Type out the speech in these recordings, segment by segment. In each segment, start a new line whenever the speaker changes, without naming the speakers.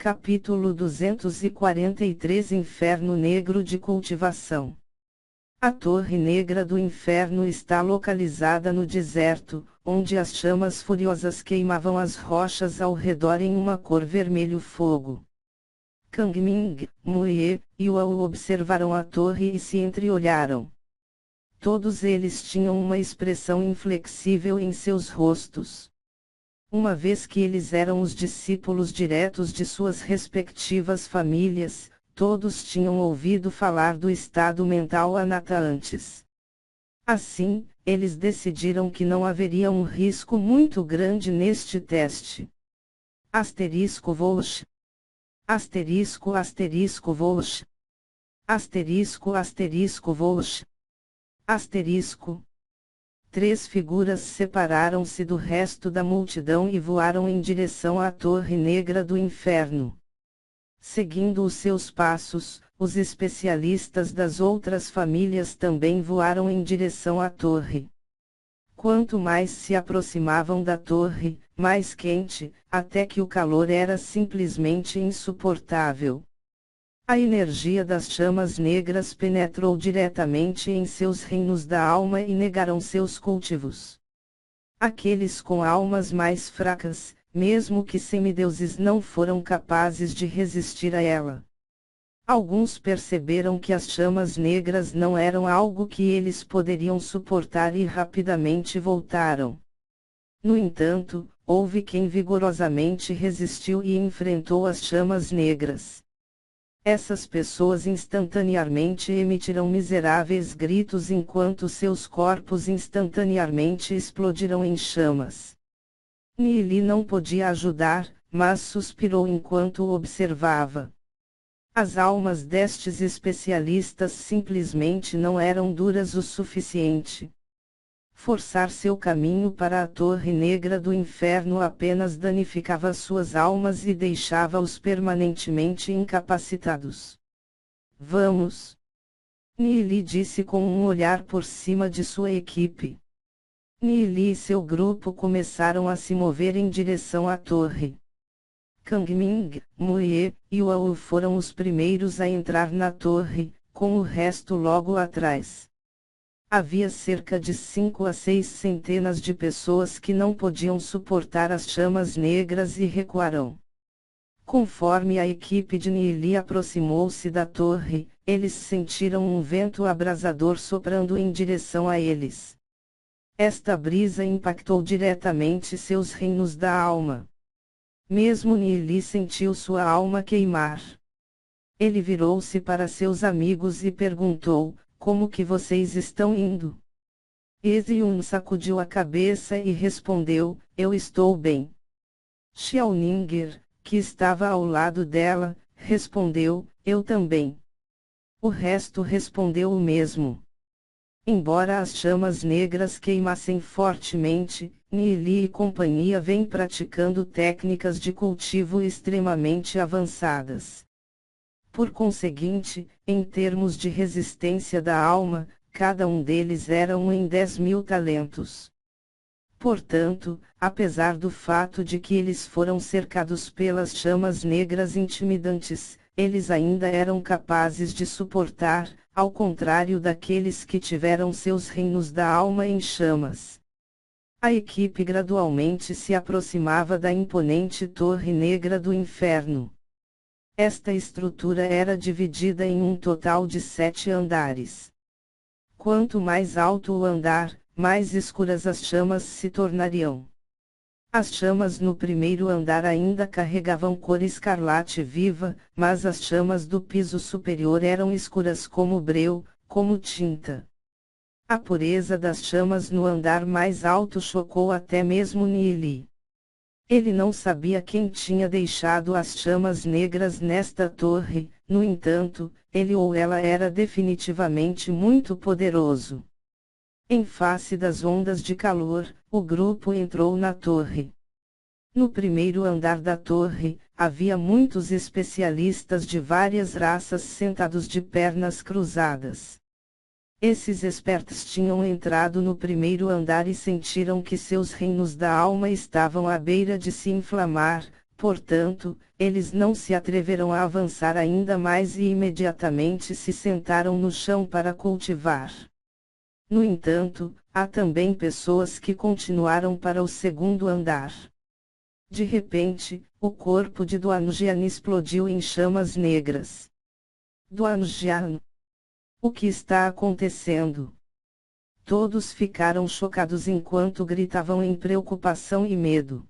Capítulo 243 Inferno Negro de Cultivação. A Torre Negra do Inferno está localizada no deserto, onde as chamas furiosas queimavam as rochas ao redor em uma cor vermelho fogo. Kang Ming, Muye e Wao observaram a torre e se entreolharam. Todos eles tinham uma expressão inflexível em seus rostos. Uma vez que eles eram os discípulos diretos de suas respectivas famílias, todos tinham ouvido falar do estado mental Anatta antes. Assim, eles decidiram que não haveria um risco muito grande neste teste. Asterisco Volsh. Asterisco asterisco Volsh. Asterisco asterisco Volsh. Asterisco. 3 figuras separaram-se do resto da multidão e voaram em direção à Torre Negra do Inferno. Seguindo os seus passos, os especialistas das outras famílias também voaram em direção à torre. Quanto mais se aproximavam da torre, mais quente, até que o calor era simplesmente insuportável. A energia das chamas negras penetrou diretamente em seus reinos da alma e negaram seus cultivos. Aqueles com almas mais fracas, mesmo que semideuses, não foram capazes de resistir a ela. Alguns perceberam que as chamas negras não eram algo que eles poderiam suportar e rapidamente voltaram. No entanto, houve quem vigorosamente resistiu e enfrentou as chamas negras. Essas pessoas instantaneamente emitiram miseráveis gritos enquanto seus corpos instantaneamente explodiram em chamas. Nili não podia ajudar, mas suspirou enquanto o observava. As almas destes especialistas simplesmente não eram duras o suficiente. Forçar seu caminho para a Torre Negra do Inferno apenas danificava suas almas e deixava-os permanentemente incapacitados. Vamos! Nili disse com um olhar por cima de sua equipe. Nili e seu grupo começaram a se mover em direção à torre. Kang Ming, Muye e Wao foram os primeiros a entrar na torre, com o resto logo atrás. Havia cerca de 5 a 6 centenas de pessoas que não podiam suportar as chamas negras e recuaram. Conforme a equipe de Nili aproximou-se da torre, eles sentiram um vento abrasador soprando em direção a eles. Esta brisa impactou diretamente seus reinos da alma. Mesmo Nili sentiu sua alma queimar. Ele virou-se para seus amigos e perguntou: como que vocês estão indo? Eziun sacudiu a cabeça e respondeu: eu estou bem. Xiaoninger, que estava ao lado dela, respondeu: eu também. O resto respondeu o mesmo. Embora as chamas negras queimassem fortemente, Nili e companhia vêm praticando técnicas de cultivo extremamente avançadas. Por conseguinte, em termos de resistência da alma, cada um deles era 1 em 10.000 talentos. Portanto, apesar do fato de que eles foram cercados pelas chamas negras intimidantes, eles ainda eram capazes de suportar, ao contrário daqueles que tiveram seus reinos da alma em chamas. A equipe gradualmente se aproximava da imponente Torre Negra do Inferno. Esta estrutura era dividida em um total de 7 andares. Quanto mais alto o andar, mais escuras as chamas se tornariam. As chamas no primeiro andar ainda carregavam cor escarlate viva, mas as chamas do piso superior eram escuras como breu, como tinta. A pureza das chamas no andar mais alto chocou até mesmo Nili. Ele não sabia quem tinha deixado as chamas negras nesta torre, no entanto, ele ou ela era definitivamente muito poderoso. Em face das ondas de calor, o grupo entrou na torre. No primeiro andar da torre, havia muitos especialistas de várias raças sentados de pernas cruzadas. Esses espertos tinham entrado no primeiro andar e sentiram que seus reinos da alma estavam à beira de se inflamar, portanto, eles não se atreveram a avançar ainda mais e imediatamente se sentaram no chão para cultivar. No entanto, há também pessoas que continuaram para o segundo andar. De repente, o corpo de Duanjian explodiu em chamas negras. Duanjian! O que está acontecendo? Todos ficaram chocados enquanto gritavam em preocupação e medo.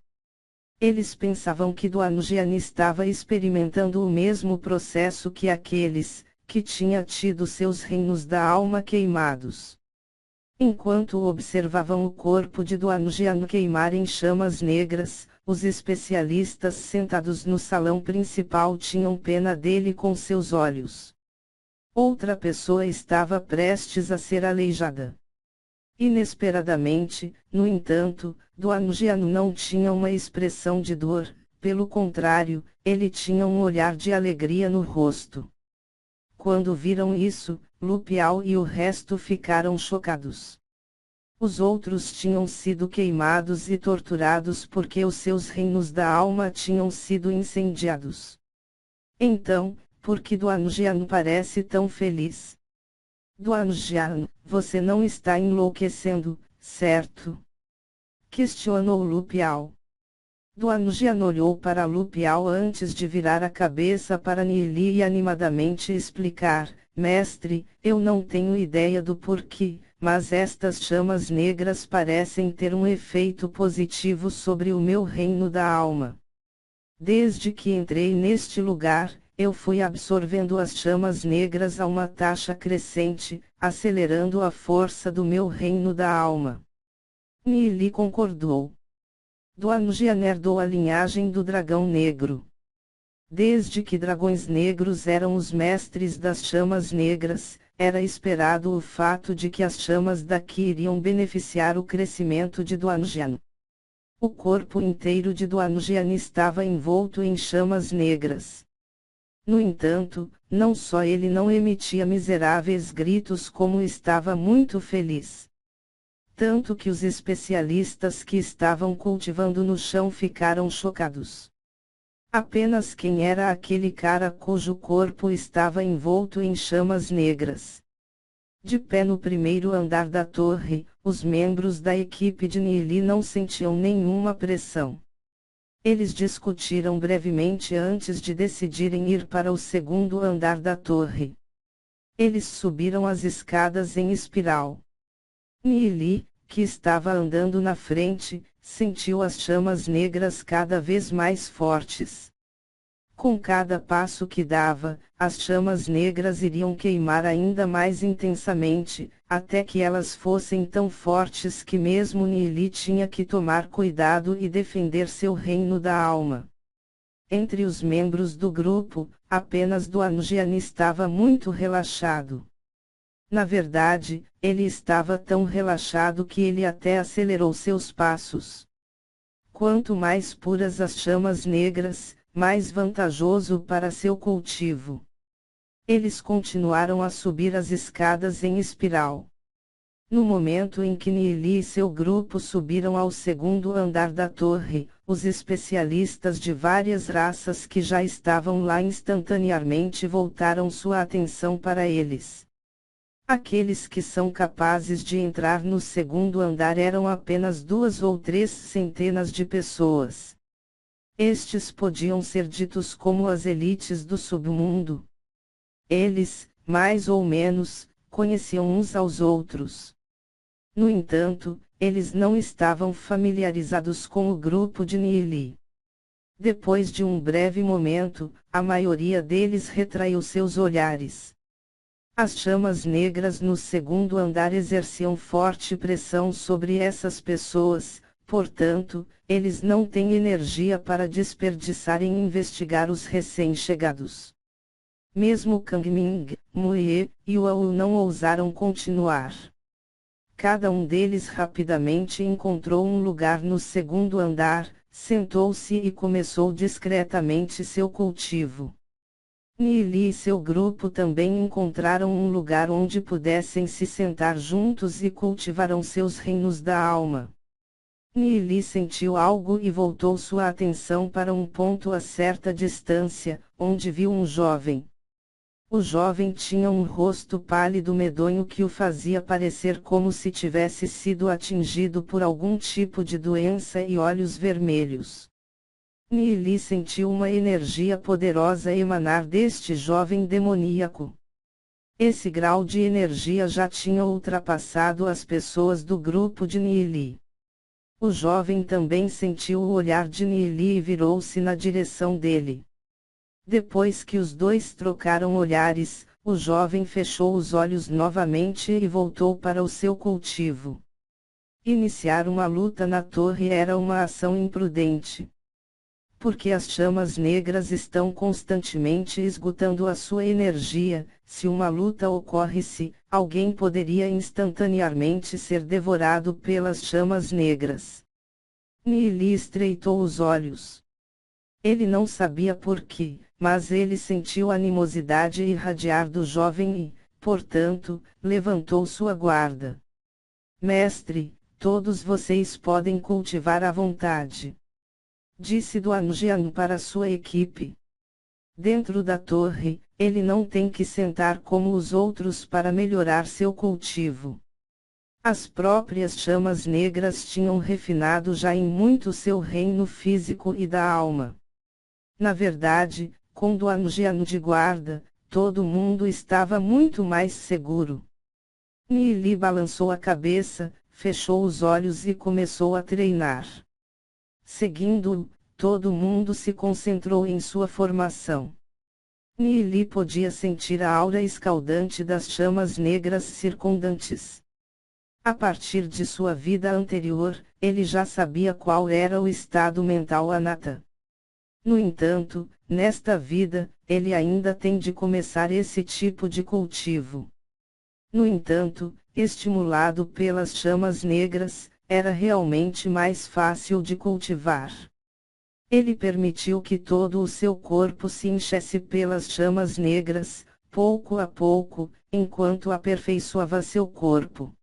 Eles pensavam que Duanjian estava experimentando o mesmo processo que aqueles, que tinha tido seus reinos da alma queimados. Enquanto observavam o corpo de Duanjian queimar em chamas negras, os especialistas sentados no salão principal tinham pena dele com seus olhos. Outra pessoa estava prestes a ser aleijada. Inesperadamente, no entanto, Duanjian não tinha uma expressão de dor, pelo contrário, ele tinha um olhar de alegria no rosto. Quando viram isso, Lu Piao e o resto ficaram chocados. Os outros tinham sido queimados e torturados porque os seus reinos da alma tinham sido incendiados. Então, por que Duanjian parece tão feliz? Duanjian, você não está enlouquecendo, certo? Questionou Lu Piao. Duanjian olhou para Lu Piao antes de virar a cabeça para Nili e animadamente explicar: mestre, eu não tenho ideia do porquê, mas estas chamas negras parecem ter um efeito positivo sobre o meu reino da alma. Desde que entrei neste lugar, eu fui absorvendo as chamas negras a uma taxa crescente, acelerando a força do meu reino da alma. Nili concordou. Duanjian herdou a linhagem do dragão negro. Desde que dragões negros eram os mestres das chamas negras, era esperado o fato de que as chamas daqui iriam beneficiar o crescimento de Duanjian. O corpo inteiro de Duanjian estava envolto em chamas negras. No entanto, não só ele não emitia miseráveis gritos como estava muito feliz. Tanto que os especialistas que estavam cultivando no chão ficaram chocados. Apenas quem era aquele cara cujo corpo estava envolto em chamas negras? De pé no primeiro andar da torre, os membros da equipe de Nili não sentiam nenhuma pressão. Eles discutiram brevemente antes de decidirem ir para o segundo andar da torre. Eles subiram as escadas em espiral. Nili, que estava andando na frente, sentiu as chamas negras cada vez mais fortes. Com cada passo que dava, as chamas negras iriam queimar ainda mais intensamente, até que elas fossem tão fortes que mesmo Nili tinha que tomar cuidado e defender seu reino da alma. Entre os membros do grupo, apenas Duanjian estava muito relaxado. Na verdade, ele estava tão relaxado que ele até acelerou seus passos. Quanto mais puras as chamas negras, mais vantajoso para seu cultivo. Eles continuaram a subir as escadas em espiral. No momento em que Nili e seu grupo subiram ao segundo andar da torre, os especialistas de várias raças que já estavam lá instantaneamente voltaram sua atenção para eles. Aqueles que são capazes de entrar no segundo andar eram apenas 2 ou 3 centenas de pessoas. Estes podiam ser ditos como as elites do submundo. Eles, mais ou menos, conheciam uns aos outros. No entanto, eles não estavam familiarizados com o grupo de Nili. Depois de um breve momento, a maioria deles retraiu seus olhares. As chamas negras no segundo andar exerciam forte pressão sobre essas pessoas, portanto, eles não têm energia para desperdiçar em investigar os recém-chegados. Mesmo Kang Ming, Muye e Wao não ousaram continuar. Cada um deles rapidamente encontrou um lugar no segundo andar, sentou-se e começou discretamente seu cultivo. Nili e seu grupo também encontraram um lugar onde pudessem se sentar juntos e cultivaram seus reinos da alma. Nili sentiu algo e voltou sua atenção para um ponto a certa distância, onde viu um jovem. O jovem tinha um rosto pálido medonho que o fazia parecer como se tivesse sido atingido por algum tipo de doença e olhos vermelhos. Nili sentiu uma energia poderosa emanar deste jovem demoníaco. Esse grau de energia já tinha ultrapassado as pessoas do grupo de Nili. O jovem também sentiu o olhar de Nili e virou-se na direção dele. Depois que os dois trocaram olhares, o jovem fechou os olhos novamente e voltou para o seu cultivo. Iniciar uma luta na torre era uma ação imprudente. Porque as chamas negras estão constantemente esgotando a sua energia, se uma luta ocorresse, alguém poderia instantaneamente ser devorado pelas chamas negras. Nili estreitou os olhos. Ele não sabia por quê, mas ele sentiu a animosidade irradiar do jovem e, portanto, levantou sua guarda. Mestre, todos vocês podem cultivar à vontade, disse Duan Jian para sua equipe. Dentro da torre, ele não tem que sentar como os outros para melhorar seu cultivo. As próprias chamas negras tinham refinado já em muito seu reino físico e da alma. Na verdade, com Duan Jian de guarda, todo mundo estava muito mais seguro. Nili balançou a cabeça, fechou os olhos e começou a treinar. Seguindo-o, todo mundo se concentrou em sua formação. Nili podia sentir a aura escaldante das chamas negras circundantes. A partir de sua vida anterior, ele já sabia qual era o estado mental anata. No entanto, nesta vida, ele ainda tem de começar esse tipo de cultivo. No entanto, estimulado pelas chamas negras, era realmente mais fácil de cultivar. Ele permitiu que todo o seu corpo se enchesse pelas chamas negras, pouco a pouco, enquanto aperfeiçoava seu corpo.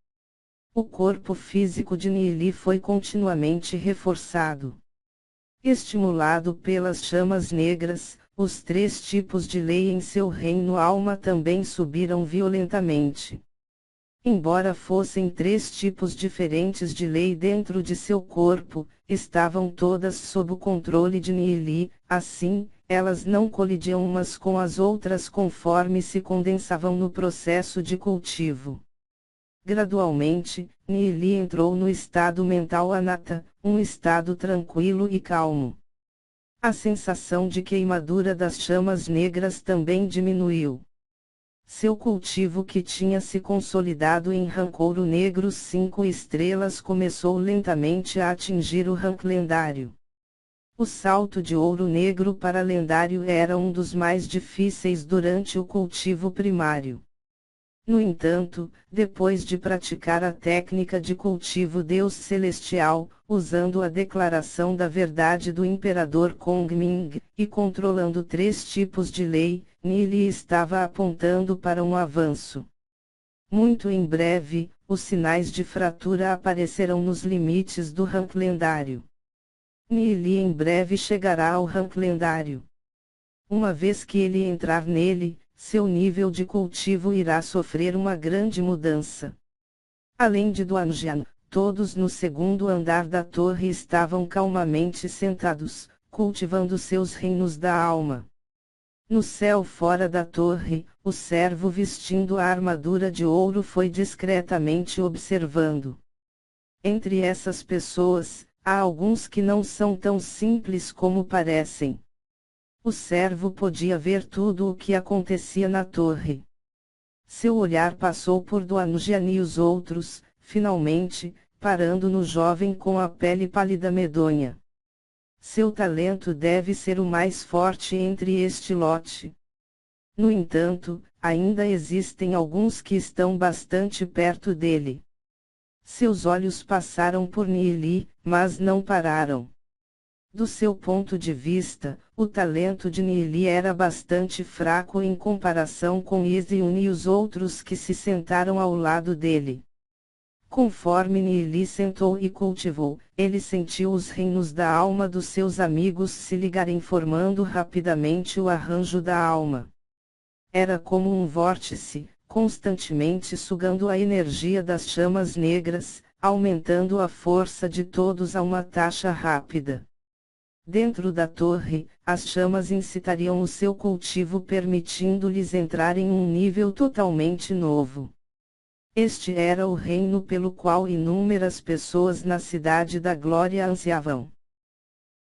O corpo físico de Nili foi continuamente reforçado. Estimulado pelas chamas negras, os 3 tipos de lei em seu reino alma também subiram violentamente. Embora fossem 3 tipos diferentes de lei dentro de seu corpo, estavam todas sob o controle de Nili, assim, elas não colidiam umas com as outras conforme se condensavam no processo de cultivo. Gradualmente, Nili entrou no estado mental anata, um estado tranquilo e calmo. A sensação de queimadura das chamas negras também diminuiu. Seu cultivo que tinha se consolidado em Rancouro Negro 5 estrelas começou lentamente a atingir o rank lendário. O salto de ouro negro para lendário era um dos mais difíceis durante o cultivo primário. No entanto, depois de praticar a técnica de cultivo Deus Celestial, usando a declaração da verdade do Imperador Kongming, e controlando 3 tipos de lei, Nili estava apontando para um avanço. Muito em breve, os sinais de fratura aparecerão nos limites do rank lendário. Nili em breve chegará ao rank lendário. Uma vez que ele entrar nele, seu nível de cultivo irá sofrer uma grande mudança. Além de Duan Jian, todos no segundo andar da torre estavam calmamente sentados, cultivando seus reinos da alma. No céu fora da torre, o servo vestindo a armadura de ouro foi discretamente observando. Entre essas pessoas, há alguns que não são tão simples como parecem. O servo podia ver tudo o que acontecia na torre. Seu olhar passou por Duan Jian e os outros, finalmente, parando no jovem com a pele pálida medonha. Seu talento deve ser o mais forte entre este lote. No entanto, ainda existem alguns que estão bastante perto dele. Seus olhos passaram por Nili, mas não pararam. Do seu ponto de vista, o talento de Nili era bastante fraco em comparação com Iziun e os outros que se sentaram ao lado dele. Conforme Nili sentou e cultivou, ele sentiu os reinos da alma dos seus amigos se ligarem formando rapidamente o arranjo da alma. Era como um vórtice, constantemente sugando a energia das chamas negras, aumentando a força de todos a uma taxa rápida. Dentro da torre, as chamas incitariam o seu cultivo permitindo-lhes entrar em um nível totalmente novo. Este era o reino pelo qual inúmeras pessoas na Cidade da Glória ansiavam.